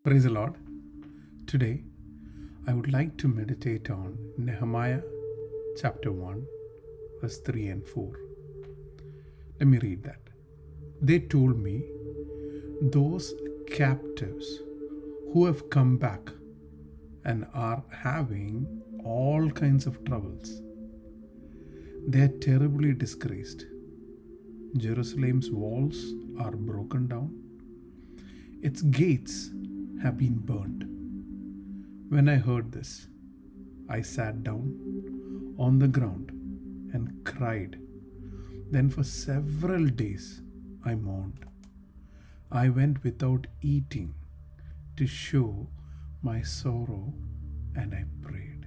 Praise the Lord. Today, I would like to meditate on Nehemiah chapter 1, verse 3 and 4. Let me read that. They told me, those captives who have come back and are having all kinds of troubles, they are terribly disgraced. Jerusalem's walls are broken down, its gates have been burned. When I heard this, I sat down on the ground and cried. Then for several days I mourned. I went without eating to show my sorrow, and I prayed.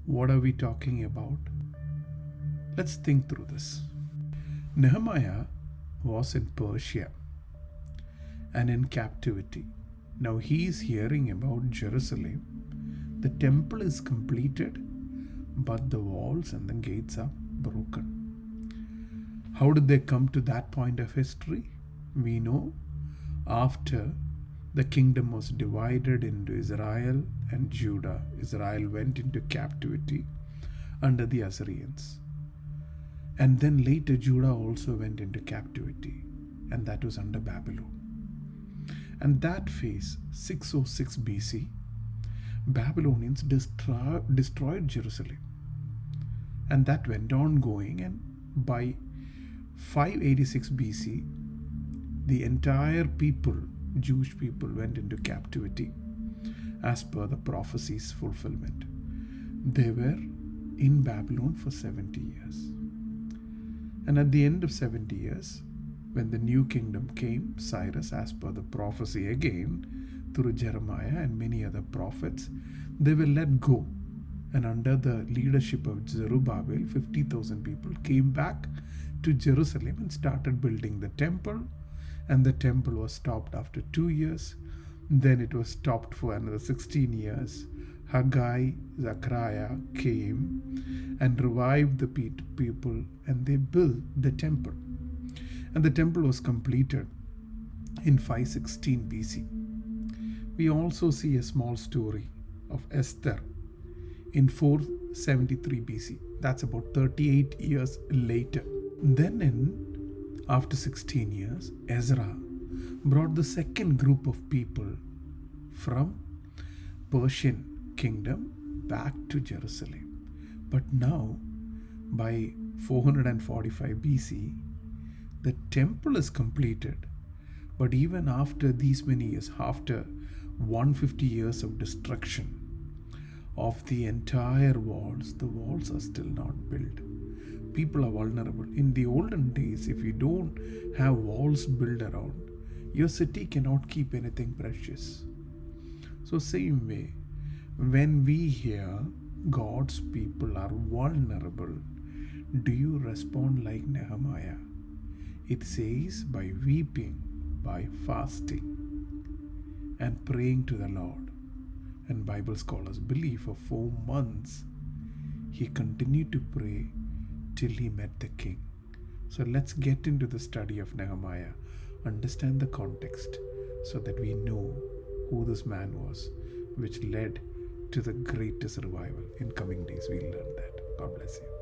What are we talking about? Let's think through this. Nehemiah was in Persia and in captivity. Now he is hearing about Jerusalem. The temple is completed, but the walls and the gates are broken. How did they come to that point of history? We know after the kingdom was divided into Israel and Judah, Israel went into captivity under the Assyrians. And then later Judah also went into captivity, and that was under Babylon. And that phase, 606 BC, Babylonians destroyed Jerusalem. And that went on going, and by 586 BC, the entire people, Jewish people, went into captivity as per the prophecy's fulfillment. They were in Babylon for 70 years. And at the end of 70 years, when the new kingdom came, Cyrus, as per the prophecy again, through Jeremiah and many other prophets, they were let go. And under the leadership of Zerubbabel, 50,000 people came back to Jerusalem and started building the temple. And the temple was stopped after 2 years. Then it was stopped for another 16 years. Haggai, Zechariah came and revived the people, and they built the temple. And the temple was completed in 516 BC. We also see a small story of Esther in 473 BC. That's about 38 years later. Then after 16 years, Ezra brought the second group of people from Persian kingdom back to Jerusalem. But now, by 445 BC, the temple is completed. But even after these many years, after 150 years of destruction of the entire walls, the walls are still not built. People are vulnerable. In the olden days, if you don't have walls built around, your city cannot keep anything precious. So same way, when we hear God's people are vulnerable, do you respond like Nehemiah? It says, by weeping, by fasting, and praying to the Lord. And Bible scholars believe for 4 months he continued to pray till he met the king. So let's get into the study of Nehemiah, understand the context, so that we know who this man was, which led to the greatest revival. In coming days, we'll learn that. God bless you.